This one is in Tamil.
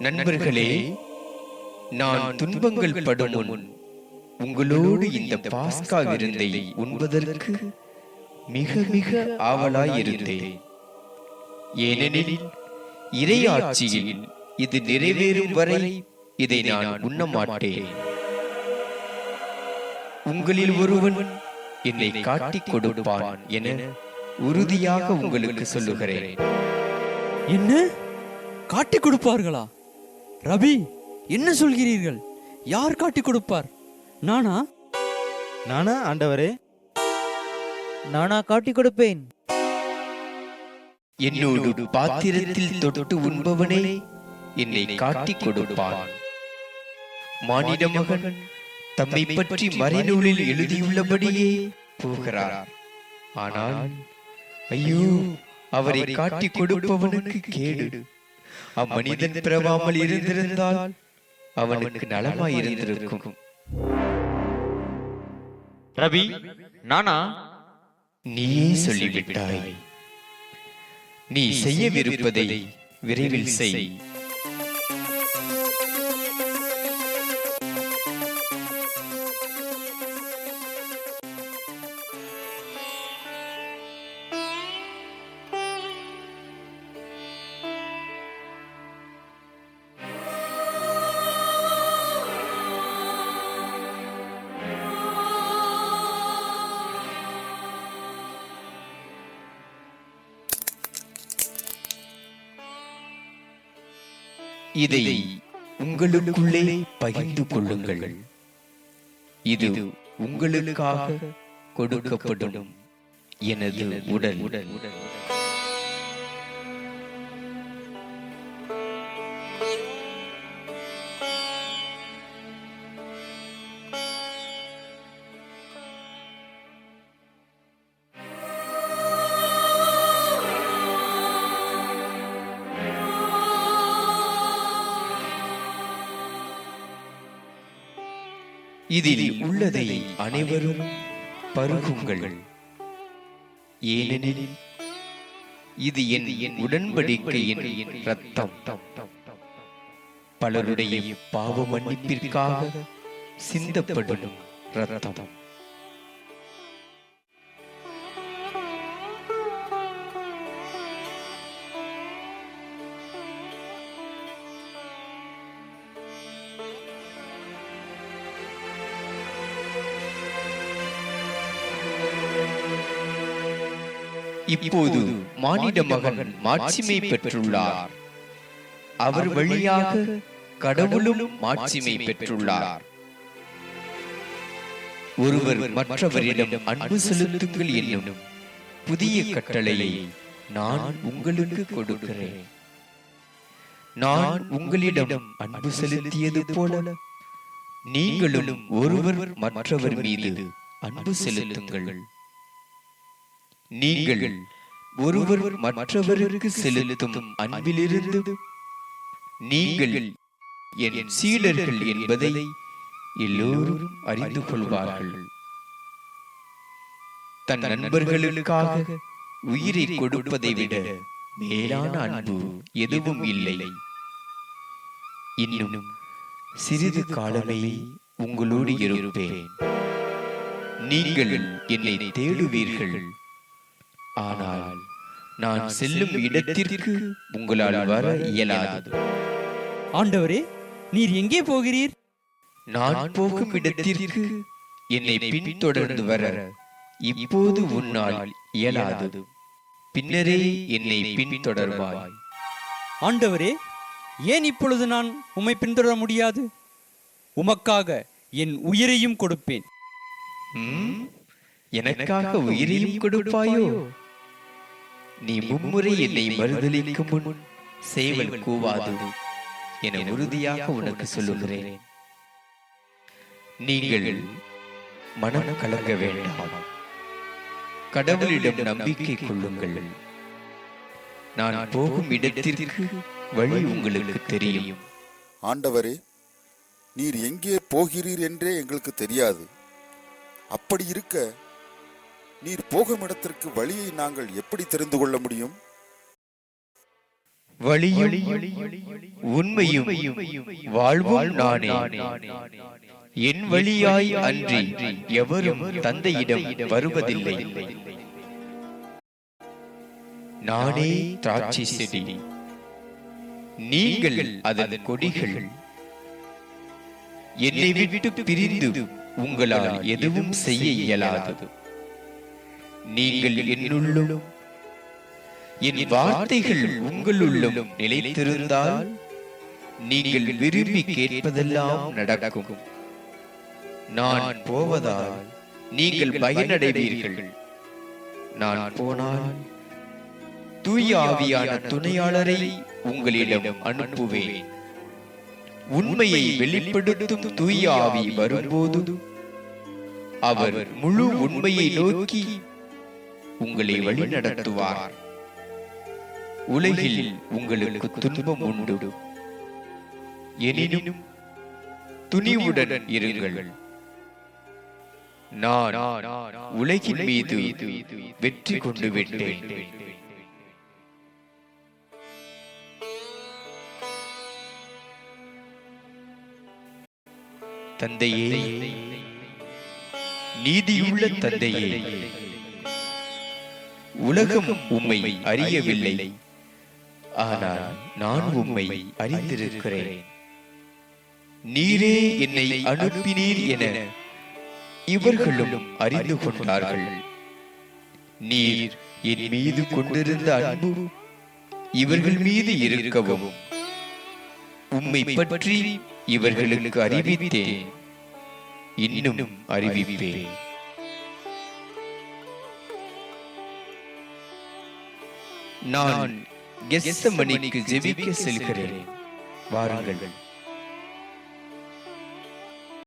நண்பர்களே, நான் துன்பங்கள் படும் முன் உங்களோடு இந்த பாஸ்கா விருந்தை உண்பதற்கு மிக மிக ஆவலாயிருந்தேன். ஏனெனில் இறையாட்சியில் இது நிறைவேறும் வரை இதை நான் உண்ண மாட்டேன். உங்களில் ஒருவன் என்னை காட்டிக் கொடுப்பான் என உறுதியாக உங்களுக்கு சொல்லுகிறேன். என்ன, காட்டிக் கொடுப்பார்களா? ரபி, என்ன சொல்கிறீர்கள்? யார் காட்டிக் கொடுப்பார்? நானா? நானா ஆண்டவரே? நானா காட்டிக் கொடுப்பேன். என்னோடு பாத்திரத்தில் தொட்டு உண்பவனே என்னை காட்டிக் கொடுப்பான். மானிட மகன் தம்மை பற்றி மறைநூலில் எழுதியுள்ளபடியே போகிறார். ஆனால் ஐயோ, அவரை காட்டிக் கொடுப்பவனுக்கு கேடு. அம்மனிதன் பிறவாமல் இருந்திருந்தால் அவனுக்கு நலமாயிருந்திருக்கும். ரபி, நானா? நீயே சொல்லிவிட்டாய். நீ செய்யவிருப்பதை விரைவில் செய். இதை உங்களுக்குள்ளே பகிர்ந்து கொள்ளுங்கள். இது உங்களுக்காக கொடுக்கப்படும் எனது உடல். இதில் உள்ளதை அனைவரும் பருகுங்கள். ஏனெனில் இது என் உடன்படிக்கையின் இரத்தம், பலருடைய பாவ மன்னிப்பிற்காக சிந்தப்படும் இரத்தம். இப்போது மானிட மகன் மாட்சிமை பெற்றுள்ளார். அவர் வழியாக கடவுளும் மாட்சிமை பெற்றுள்ளார். ஒருவர் மற்றவரிடம் அன்பு செலுத்துங்கள் என்னும் புதிய கட்டளையை நான் உங்களுக்கு கொடுக்கிறேன். நான் உங்களிடம் அன்பு செலுத்தியது போல நீங்களும் ஒருவர் மற்றவர் மீது அன்பு செலுத்துங்கள். நீங்கள் ஒருவர் மற்றவருக்கு செலுத்தும் அன்பிலிருந்து நீங்கள் என் சீடர்கள் என்பதை எல்லோரும் அறிந்து கொள்வார்கள். தன் நண்பர்களுக்காக உயிரை கொடுப்பதை விட மேலான அன்பு எதுவும் இல்லை. இன்னும் சிறிது காலமே உங்களோடு இருப்பேன். நீங்கள் என்னை தேடுவீர்கள். ஆனால் நான் செல்லும் இடத்திற்கு உங்களால் வர இயலாது. ஆண்டவரே, நீர் எங்கே போகிறீர்? நான் போகும் இடத்திற்கு என்னை பின்தொடர்ந்து வர இப்போது உன்னால் இயலாது. பின்னரே என்னை பின்தொடர்வாய். ஆண்டவரே, ஏன் இப்பொழுது நான் உம்மை பின்தொடர முடியாது? உமக்காக என் உயிரையும் கொடுப்பேன். எனக்காக உயிரையும் கொடுப்பாயோ? நீ மும்முறை என்னை மறுதலிக்கும் முன் சேவல் கூவாது என உறுதியாக உனக்கு சொல்லுகிறேன். நீங்கள் மனம் கலங்க வேண்டாம். கடவுளிடம் நம்பிக்கை கொள்ளுங்கள். நான் போகும் இடத்திற்கு வழி உங்களுக்கு தெரியும். ஆண்டவரே, நீர் எங்கே போகிறீர் என்றே எங்களுக்கு தெரியாது. அப்படி இருக்க நீர் போகும் இடத்திற்கு வழியை நாங்கள் எப்படி தெரிந்து கொள்ள முடியும்? வழியும் உண்மையும் வாழ்வும் நானே. என் வழியாய் அன்றி எவரும் தந்தையிடம் வருவதில்லை. நானே திராட்சை செடி, நீங்கள் அதன் கொடிகள். என்னை விட்டு பிரிந்து உங்களால் எதுவும் செய்ய இயலாது. நீங்கள் என்னுள்ளும் என் வார்த்தைகள் உங்களுள்ளும் நிலைத்திருந்தால் நீங்கள் விரும்பி கேட்பதெல்லாம் நடக்கும். நான் போவதால் நீங்கள் பயனடைவீர்கள். நான் போனால் தூய ஆவியான துணையாளரை உங்களிடம் அனுப்புவேன். உண்மையை வெளிப்படுத்தும் தூய ஆவி வரும்போது அவர் முழு உண்மையை நோக்கி உங்களை வழிநடத்துவார். உலகில் உங்களுக்கு துன்பம் உண்டு, எனினும் துணிவுடன் இருங்கள். நான் உலகின் மீது வெற்றி கொண்டு விட்டேன். தந்தையே, நீதியுள்ள தந்தையே, உலகம் உம்மை அறியவில்லை, ஆனால் நான் உம்மை அறிந்திருக்கிறேன். நீரே என்னை அனுப்பினீர் என இவர்களும் அறிந்து கொண்டார்கள். நீர் என் மீது கொண்டிருந்த அன்பு இவர்கள் மீது இருக்கவும் உம்மை பற்றி இவர்களுக்கு அறிவித்தேன், இன்னும் அறிவிப்பேன். நான் கெத்செமனிக்கு ஜெபிக்க செல்கிறேன். வாருங்கள்.